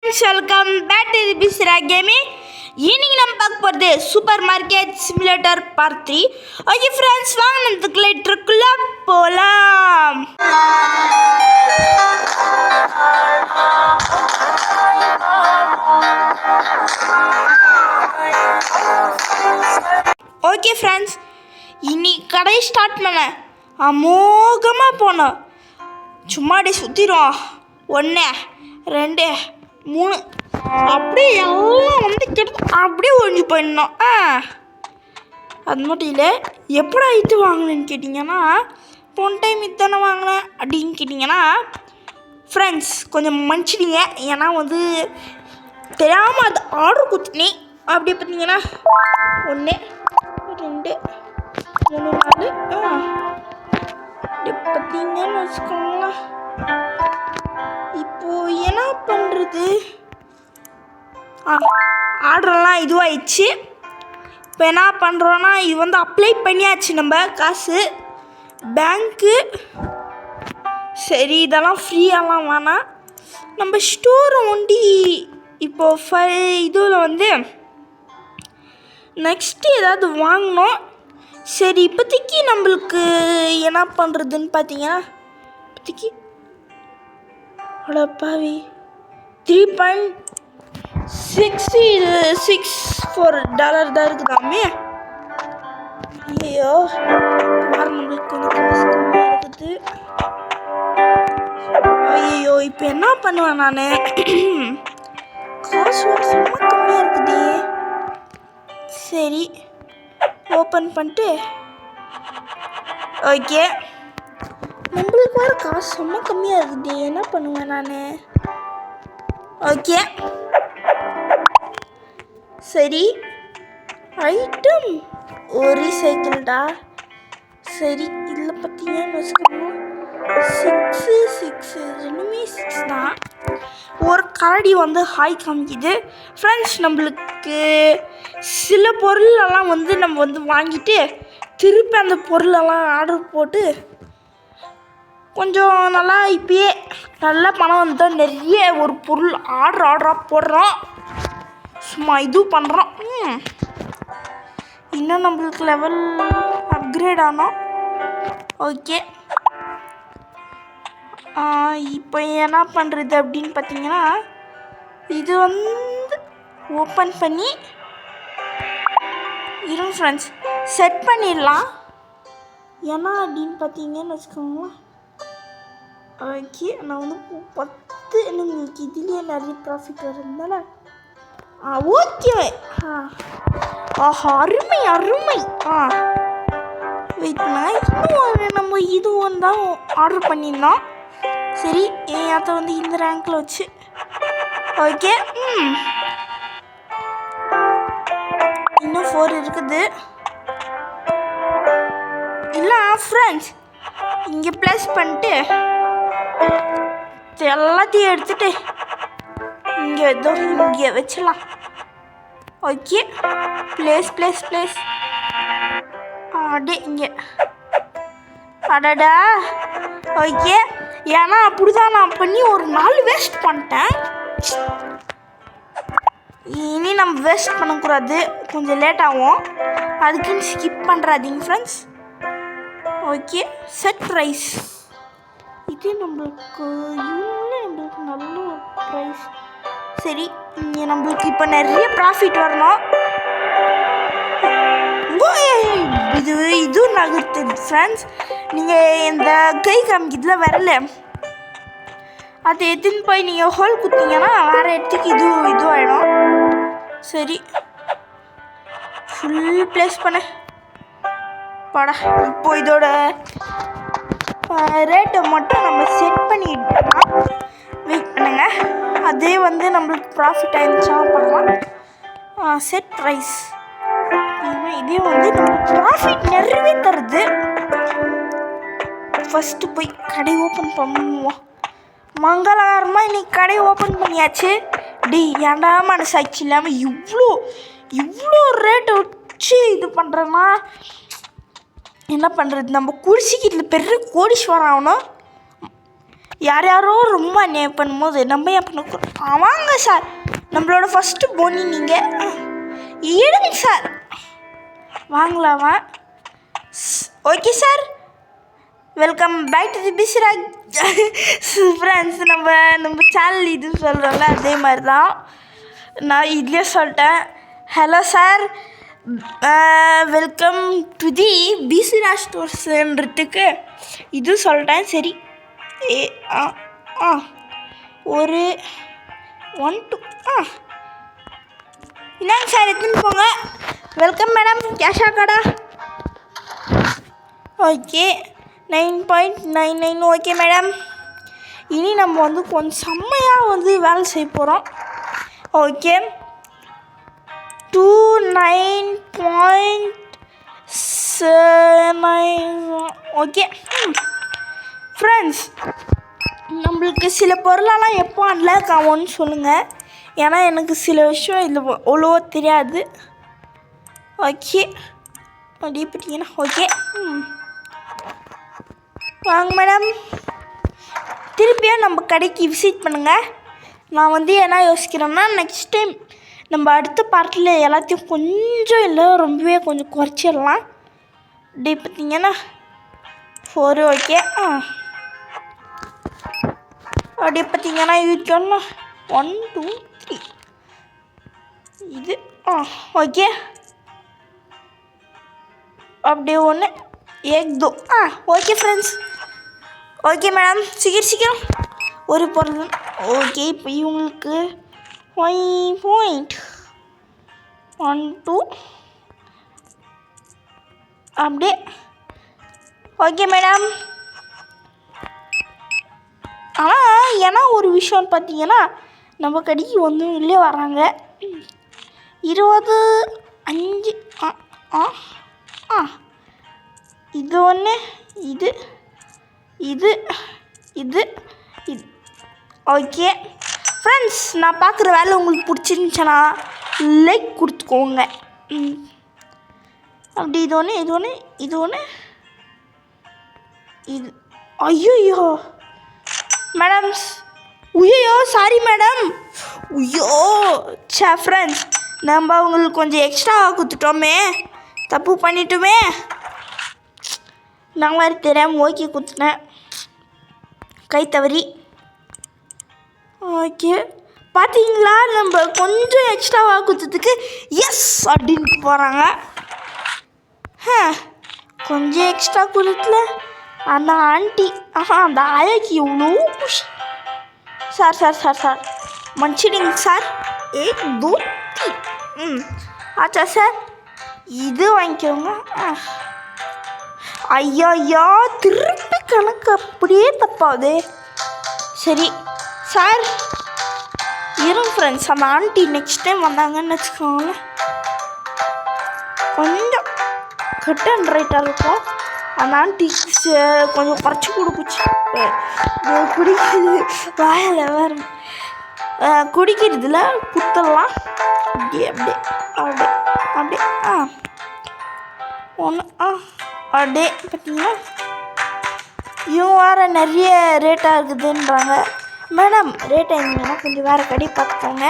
Welcome back to பிஸ்ரா gaming. இன்னைக்கு நம்ம பார்க்க போகிறது super market simulator part 3. Okay friends, வாங்க நம்ம லைட்ருக்குள்ள போகலாம். ஓகே ஃப்ரெண்ட்ஸ், இன்னைக்கு கடையை ஸ்டார்ட் பண்ண அமோகமாக போனோம். சும்மா அப்படியே சுற்றிடும். 1 2 3 அப்படியே எல்லாம் வந்து அப்படியே ஒழிஞ்சு போயிடணும். அது மட்டும் இல்லை, எப்படா இது வாங்கினேன்னு கேட்டிங்கன்னா, போன டைம் இதானே வாங்கினேன் அப்படின்னு கேட்டிங்கன்னா ஃப்ரெண்ட்ஸ் கொஞ்சம் மன்னிச்சிடுங்க. ஏன்னா வந்து தெரியாமல் அது ஆர்டர் கொடுத்துனேன். அப்படி பார்த்தீங்கன்னா 1 2 3 4 அப்படி பார்த்தீங்கன்னு வச்சுக்கோங்களேன். இப்போது என்ன பண்ணுறது, ஆர்டரெல்லாம் இதுவாகிடுச்சு. இப்போ என்ன பண்ணுறோன்னா, இது வந்து அப்ளை பண்ணியாச்சு நம்ம காசு பேங்க்கு. சரி, இதெல்லாம் ஃப்ரீயாலாம் வேணாம். நம்ம ஸ்டோரை ஒண்டி இப்போது இதில் வந்து நெக்ஸ்ட்டு ஏதாவது வாங்கணும். சரி, இப்போதைக்கு நம்மளுக்கு என்ன பண்ணுறதுன்னு பார்த்தீங்கன்னா, இப்போதைக்கு அடப்பாவி $3.64 தான் இருக்குதாமே. ஐயோ, நம்மளுக்கு கொஞ்சம் காசு கம்மியாக இருக்குது. ஐயோ, இப்போ என்ன பண்ணுவேன் நான், காசு ரொம்ப கம்மியாக இருக்குது. சரி, ஓப்பன் பண்ணிட்டு ஓகே, நம்மளுக்கு வேறு காசு ரொம்ப கம்மியாக இருக்குது. என்ன பண்ணுவேன் நான், ஓகே சரி, ஐட்டம் ரீசைக்கிள்டா. சரி, இதில் பார்த்தீங்கன்னு வச்சுக்கோங்க 6 ரெண்டுமே 6 தான். ஒரு கரடி வந்து ஹாய் காமிக்குது. ஃப்ரெண்ட்ஸ், நம்மளுக்கு சில பொருளெல்லாம் வந்து நம்ம வந்து வாங்கிட்டு திருப்பி அந்த பொருளெல்லாம் ஆர்டர் போட்டு கொஞ்சம் நல்லா இப்பயே நல்ல பணம் வந்தால் நிறைய ஒரு பொருள் ஆர்டராக போடுறோம். சும்மா இது பண்ணுறோம். இன்னும் நம்மளுக்கு லெவல் அப்கிரேட் ஆனோம். ஓகே, இப்போ என்ன பண்ணுறது அப்படின்னு பார்த்தீங்கன்னா, இது வந்து ஓப்பன் பண்ணி இருங்க ஃப்ரெண்ட்ஸ், செட் பண்ணிடலாம். ஏன்னா அப்படின்னு பார்த்தீங்கன்னு வச்சுக்கோங்களேன். ஓகே, நான் வந்து 10 உங்களுக்கு இதுலேயே நிறைய ப்ராஃபிட் வருதுனால ஓகே. அருமை அருமை. வெயிட் பண்ண, இன்னும் நம்ம இது ஒன்று தான் ஆர்டர் பண்ணியிருந்தோம். சரி, அதை வந்து இந்த ரேங்கில் வச்சு ஓகே. இன்னும் 4 இருக்குது. இல்லை ஃப்ரெண்ட்ஸ், இங்கே ப்ளஸ் பண்ணிட்டு எல்லாத்தையும் எடுத்துகிட்டு இங்கே வச்சிடலாம். ஓகே, ப்ளேஸ் அப்படியே இங்கே அடடா. ஓகே, ஏன்னா அப்படி தான் நான் பண்ணி ஒரு 4 வேஸ்ட் பண்ணிட்டேன். இனி நம்ம வேஸ்ட் பண்ணக்கூடாது, கொஞ்சம் லேட் ஆகும். அதுக்குன்னு ஸ்கிப் பண்ணுறாதீங்க ஃப்ரெண்ட்ஸ். ஓகே, செட் ப்ரைஸ் இது நம்மளுக்கு நல்ல ஒரு ப்ரைஸ். சரி, இங்கே நம்மளுக்கு இப்போ நிறைய ப்ராஃபிட் வரணும். இது நகர்த்துது ஃப்ரெண்ட்ஸ். நீங்கள் இந்த கை காமிக்கிறதுல வரல, அதை எடுத்துன்னு போய் நீங்கள் ஹோல் குத்திங்கன்னா வேறு இடத்துக்கு இது ஆகிடும். சரி, ஃபுல் ப்ளேஸ் பண்ண படா. இப்போ இதோட ரேட்டை மட்டும் நம்ம செட் பண்ணிடலாம். வெயிட் பண்ணுங்க, அதே வந்து நம்மளுக்கு ப்ராஃபிட் ஆகிடுச்சா பண்ணலாம். செட் ப்ரைஸ், ஏன்னா இதே வந்து நம்மளுக்கு ப்ராஃபிட் நிறையவே தருது. ஃபஸ்ட்டு போய் கடை ஓப்பன் பண்ணுவோம். மங்களகரமாக இன்னைக்கு கடை ஓப்பன் பண்ணியாச்சு. ஏன்டா மனசாட்சி இல்லாமல் இவ்வளோ ரேட்டை வச்சு இது பண்ணுறேன்னா என்ன பண்ணுறது, நம்ம குடிச்சிக்கிட்டு பெரிய கோடீஸ்வரம் ஆகணும். யார் யாரோ ரொம்ப அநியாயம் பண்ணும்போது நம்ம ஏன் பண்ணக்கூடாது? வாங்க சார், நம்மளோட ஃபஸ்ட்டு போனி நீங்கள் எடுங்க சார். வாங்கலாமா? Okay sir, welcome back to the பிசிராக் ஃப்ரெண்ட்ஸ். நம்ம சேனல் இது சொல்கிறோம்ல, அதே மாதிரி தான் நான் இதுலேயே சொல்லிட்டேன். Hello sir, welcome to the பிசிராக் ஸ்டோர்ஸ்ன்றதுக்கு இது சொல்லிட்டேன். சரி, ஒரு 1 2 என்னங்க சார் எடுத்துன்னு போங்க. வெல்கம் மேடம், கேஷா கார்டா? ஓகே, 9.99. ஓகே மேடம், இனி நம்ம வந்து கொஞ்சம் செம்மையாக வந்து வேலை செய்ய போகிறோம். ஓகே, 29.79. ஓகே ஃப்ரெண்ட்ஸ், நம்மளுக்கு சில பொருளெல்லாம் எப்போ அன்லாக் ஆகும்னு சொல்லுங்கள். ஏன்னா எனக்கு சில விஷயம் இது அவ்வளோ தெரியாது. ஓகே, அப்படி பார்த்தீங்கன்னா ஓகே. வாங்க மேடம், திருப்பியும் நம்ம கடைக்கு விசிட் பண்ணுங்கள். நான் வந்து என்ன யோசிக்கிறேன்னா, நெக்ஸ்ட் டைம் நம்ம அடுத்த பார்ட்டில் எல்லாத்தையும் கொஞ்சம் இல்லை ரொம்பவே கொஞ்சம் குறைச்சிடலாம். அப்படி பார்த்தீங்கன்னா 4. ஓகே, அப்படி பார்த்தீங்கன்னா இது 1 2 3 இது ஓகே. அப்படியே 1 1 2. Okay friends. ஓகே மேடம், சீக்கிரம் ஒரு பொருள். ஓகே, இப்போ இவங்களுக்கு 5.12 அப்படியே. ஓகே மேடம், ஆனால் ஏன்னா ஒரு விஷயம்னு பார்த்தீங்கன்னா, நம்ம கடைக்கு வந்து உள்ளே வராங்க 25. இது 1 இது இது இது இது. ஓகே ஃப்ரெண்ட்ஸ், நான் பார்க்குற வேலை உங்களுக்கு பிடிச்சிருந்துச்சுன்னா லைக் கொடுத்துக்கோங்க. அப்படி இது 1 இது 1 இது 1 இது. ஐயோ மேடம், ஐயோ சாரி மேடம். ஐயோ சே ஃப்ரெண்ட்ஸ், நம்ம அவங்களுக்கு கொஞ்சம் எக்ஸ்ட்ரா கொடுத்துட்டோமே, தப்பு பண்ணிட்டோமே. நான் மாதிரி தெரியாமல் ஓகே கொடுத்துட்டேன், கை தவறி. ஓகே, பார்த்தீங்களா, நம்ம கொஞ்சம் எக்ஸ்ட்ராவாக கொடுத்ததுக்கு எஸ் அப்படின்ட்டு போகிறாங்க. கொஞ்சம் எக்ஸ்ட்ரா கொடுத்துல அந்த ஆண்டி அந்த ஆயாக்கு எவ்வளோ குஷி. சார் மன்னிச்சிடுங்க சார். 1 2 3. ஆச்சா சார், இது வாங்கிக்கோங்க. ஐயா, திருப்பி கணக்கு அப்படியே தப்பாது. சரி சார், இருங்க ஃப்ரெண்ட்ஸ். அந்த ஆண்டி நெக்ஸ்ட் டைம் வந்தாங்கன்னு வச்சுக்கோங்களேன், கொஞ்சம் கட் அண்ட் ரைட்டாக இருக்கும். அந்த ஆண்டி கொஞ்சம் குறைச்சி கொடுக்குச்சு. குடிக்கிறது வாயில் வேறு குடிக்கிறதுல குத்தலாம். அப்படியே அப்படியே அப்படியே அப்படியே 1 அப்படியே பார்த்தீங்கன்னா, இவங்க வேறு நிறைய ரேட்டாக இருக்குதுன்றாங்க. மேடம், ரேட் ஆகிங்கன்னா கொஞ்சம் வேறு கடை பார்த்துக்கோங்க.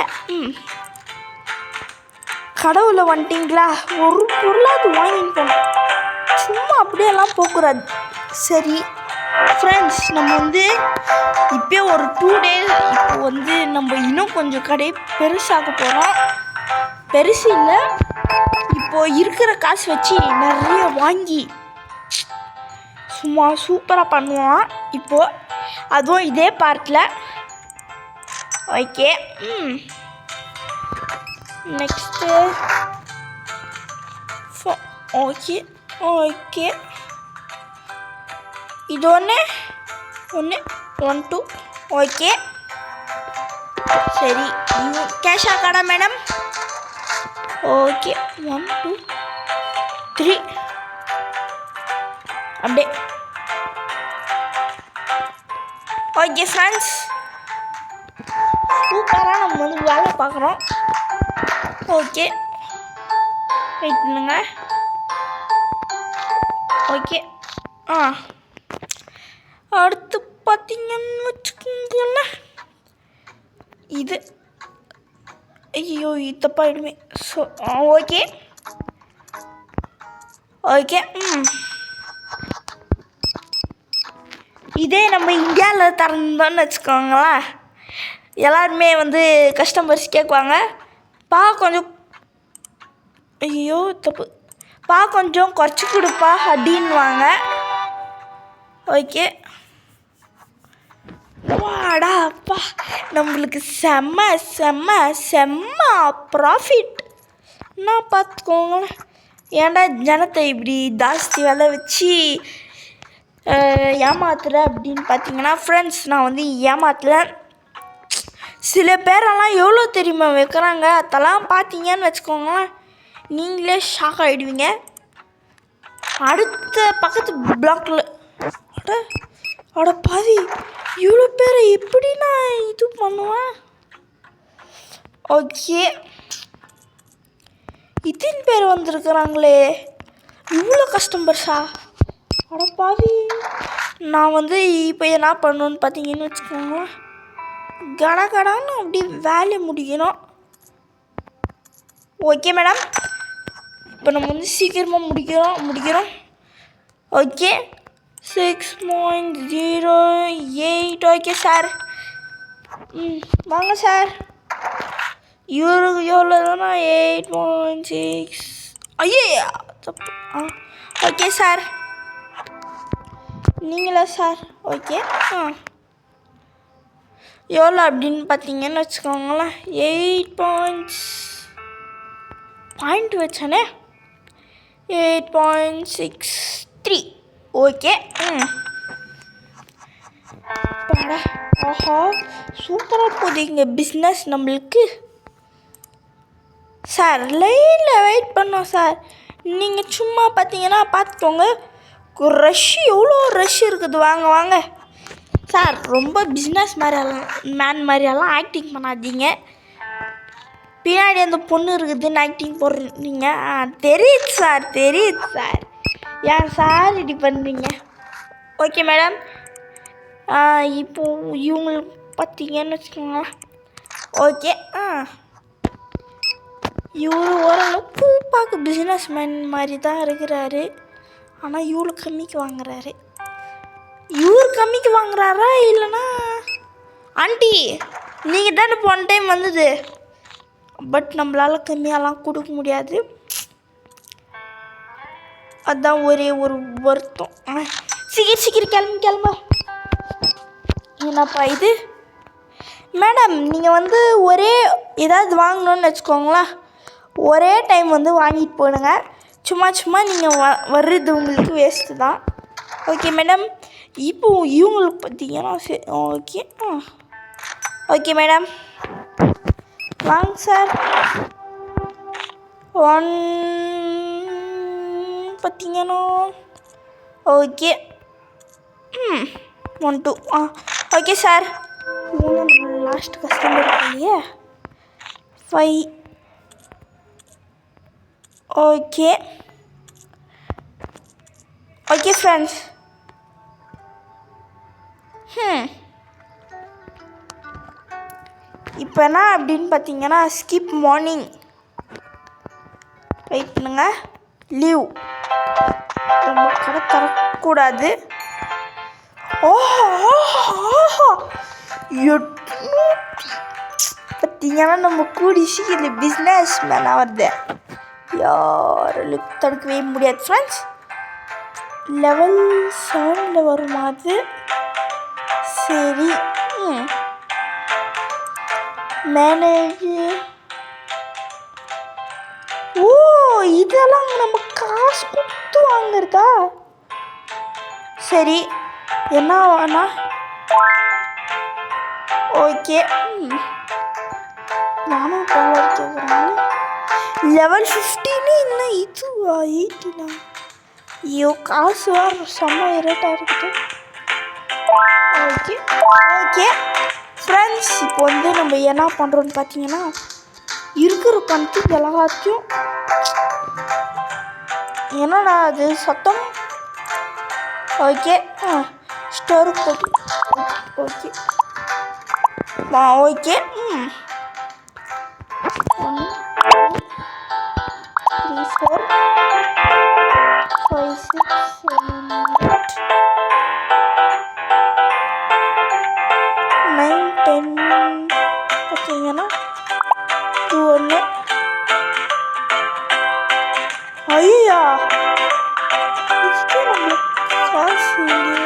கடவுளை வந்துட்டிங்களா, ஒரு பொருளாவது வாங்கின்னு போகணும், சும்மா அப்படியெல்லாம் போகக்கூடாது. சரி ஃப்ரெண்ட்ஸ், நம்ம வந்து இப்போ ஒரு 2 days இப்போ வந்து நம்ம இன்னும் கொஞ்சம் கடை பெருசாக போகிறோம். பெருசு இல்லை, இப்போது இருக்கிற காசு வச்சு நிறைய வாங்கி சும்மா சூப்பராக பண்ணுவான் இப்போது, அதுவும் இதே பார்ட்டில். ஓகே, நெக்ஸ்ட்டு ஓகே இது 1 1 2. ஓகே சரி, கேஷா கார்டா மேடம்? ஓகே 1 2 3 அப்படியே. ஓகே ஃப்ரெண்ட்ஸ், சூப்பராக நம்ம வந்து வேலை பார்க்குறோம். ஓகே வெயிட் பண்ணுங்க. ஓகே அடுத்து பார்த்தீங்கன்னு வச்சுக்கோங்கள, இது ஐயோ இது தப்பாயிடுமே. So okay okay. இதே நம்ம இந்தியாவில் திறந்தோன்னு வச்சுக்கோங்களேன், எல்லாருமே வந்து கஸ்டமர்ஸ் கேட்குவாங்க, கொஞ்சம் ஐயோ தப்பு, கொஞ்சம் குறைச்சி கொடுப்பா அப்படின்வாங்க. ஓகே வாடா அப்பா, நம்மளுக்கு செம்ம செம்ம செம்ம ப்ராஃபிட். என்ன பார்த்துக்கோங்களேன், ஏன்டா ஜனத்தை இப்படி ஜாஸ்தி விலை வச்சு ஏமாத்துற அப்படின்னு பார்த்தீங்கன்னா ஃப்ரெண்ட்ஸ், நான் வந்து ஏமாத்தல. சில பேரெல்லாம் எவ்வளோ தெரியுமா வைக்கிறாங்க, அதெல்லாம் பார்த்தீங்கன்னு வச்சுக்கோங்களேன் நீங்களே ஷாக் ஆகிடுவீங்க. அடுத்த பக்கத்து பிளாக்கில் அட பாதி இவ்வளோ பேரை எப்படி நான் இது பண்ணுவேன். ஓகே இத்தனை பேர் வந்திருக்கிறாங்களே, இவ்வளோ கஸ்டமர்ஸா, அட பாவி. நான் வந்து இப்போ என்ன பண்ணணுன்னு பார்த்தீங்கன்னு வச்சுக்கோங்களேன், கடகடான்னு அப்படி வேலையை முடிக்கணும். ஓகே மேடம், இப்போ நம்ம வந்து சீக்கிரமாக முடிக்கிறோம். ஓகே 6.08. ஓகே சார், வாங்க சார். இவருக்கு எவ்வளோ தானே 8.6. ஐயா தப்பு. ஓகே சார், நீங்களா சார்? ஓகே எவ்வளோ அப்படின்னு பார்த்தீங்கன்னு வச்சுக்கோங்களேன் 8 பாயிண்ட் வச்சானே 8.63. ஓகே பாடா, ஆஹா சூப்பராக போகுது இங்கே பிஸ்னஸ் நம்மளுக்கு. சார் லைனில் வெயிட் பண்ணோம் சார், நீங்கள் சும்மா பார்த்தீங்கன்னா பார்த்துக்கோங்க, ரஷ் எவ்வளோ ரஷ் இருக்குது. வாங்க வாங்க சார், ரொம்ப பிஸ்னஸ் மாதிரியெல்லாம் ஆக்டிங் பண்ணாதீங்க. பின்னாடி அந்த பொண்ணு இருக்குதுன்னு ஆக்டிங் போடுறீங்க. தெரியுது சார் ஏன் சார் இப்படி பண்ணுறீங்க? ஓகே மேடம், இப்போது இவங்களுக்கு பார்த்தீங்கன்னு வச்சுக்கோங்களேன். ஓகே இவர் ஓரளவுக்கு பார்க்க பிஸ்னஸ் மேன் மாதிரி தான் இருக்கிறாரு, ஆனால் இவ்வளோ கம்மிக்கு வாங்குறாரு. இவர் கம்மிக்கு வாங்குறாரா இல்லைன்னா ஆண்டி நீங்கள் தானே போன டைம் வந்தது, பட் நம்மளால் கம்மியாலாம் கொடுக்க முடியாது, அதுதான் ஒரே ஒரு வருத்தம். சீக்கிரம் கிளம்ப. என்னப்பா இது மேடம், நீங்கள் வந்து ஒரே ஏதாவது வாங்கணுன்னு வச்சுக்கோங்களேன், ஒரே டைம் வந்து வாங்கிட்டு போடுங்க. சும்மா நீங்கள் வர்றது உங்களுக்கு வேஸ்ட்டு தான். ஓகே மேடம், இப்போது இவங்களுக்கு பார்த்தீங்கன்னா ஓகே ஓகே மேடம் வாங்க சார். 1 பார்த்தீங்கன்னா okay 1 2 okay sir. Last customer இல்லையே 5. ஓகே ஃப்ரெண்ட்ஸ், இப்போ என்ன அப்படின்னு பார்த்தீங்கன்னா ஸ்கிப் மார்னிங் வெயிட் பண்ணுங்க, லீவ் ரொம்ப கடை தரக்கூடாது. பார்த்தீங்கன்னா நம்ம கூடி சீக்கிரம் பிஸ்னஸ் மேன் ஆகுது, யாரும் தடுக்கவே முடியாது ஃப்ரெண்ட்ஸ். லெவல் 7 வருமா அது? சரி மேனேஜர். இதெல்லாம் நம்ம காசு கொடுத்து வாங்குறதா? சரி என்ன வேணா ஓகே. நானும் கேட்குறேன் லெவல் 15 இல்லை இதுவா 18? ஐயோ காசு வேறு செம்ம ரேட்டாக இருக்குது. ஓகே ஃப்ரெண்ட்ஸ், இப்போ வந்து நம்ம என்ன பண்ணுறோன்னு பார்த்தீங்கன்னா இருக்கிற பணத்துக்கு எல்லாத்தையும் என்னடா அது சத்தம். ஓகே ஸ்டோருக்கு போட்டு ஓகே ஓகே 1 2 3 4 5 6 7 8 9 10 பார்த்தீங்கன்னா 2 ஐயா இதுக்கே நம்மளுக்கு காசு இல்லையே.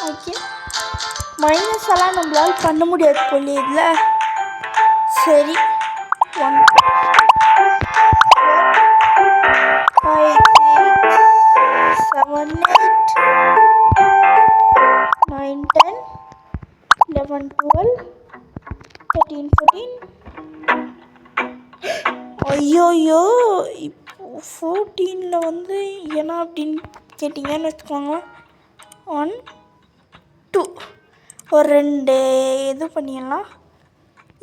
ஓகே மைனஸ் எல்லாம் நம்மளால் பண்ண முடியாது போல இதில். சரி 1 5 6 7 8 9 10 11 12 13 14 ஐயோயோ இப்போ 14ல் வந்து என்ன அப்படின்னு கேட்டிங்கன்னு வச்சுக்கோங்க. 1 2 ஒரு 2 இது பண்ணிடலாம்.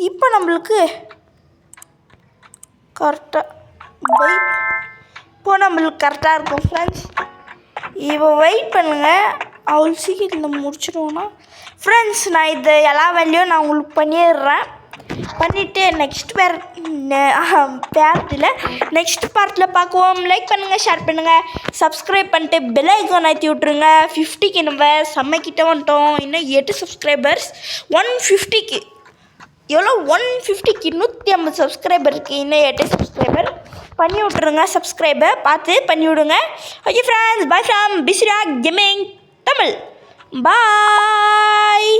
இப்போ நம்மளுக்கு கரெக்டாக இப்போ நம்மளுக்கு கரெக்டாக இருக்கும் ஃப்ரெண்ட்ஸ். இப்போ வெயிட் பண்ணுங்கள், அவ்வளோ சீக்கிரம் நம்ம முடிச்சிடுவோன்னா ஃப்ரெண்ட்ஸ். நான் இது எல்லா வேலையும் நான் உங்களுக்கு பண்ணிடுறேன். பண்ணிவிட்டு நெக்ஸ்ட் நெக்ஸ்ட் பார்ட்டில் பார்க்குவோம். லைக் பண்ணுங்கள், ஷேர் பண்ணுங்கள், சப்ஸ்கிரைப் பண்ணிட்டு பெல் ஐக்கான் ஆற்றி விட்ருங்க. 50க்கு நம்ம செம்மக்கிட்ட வந்துட்டோம். இன்னும் 8 சப்ஸ்கிரைபர்ஸ் 150க்கு எவ்வளோ 150க்கு 150 சப்ஸ்கிரைபர் இருக்குது. இன்னும் 8 சப்ஸ்கிரைபர் பண்ணி விட்ருங்க. சப்ஸ்கிரைபர் பார்த்து பண்ணி விடுங்க. ஓகே ஃப்ரெண்ட்ஸ், பாய் ஃப்ரம் பிஸ்ரா கேமிங் தமிழ். பாய்.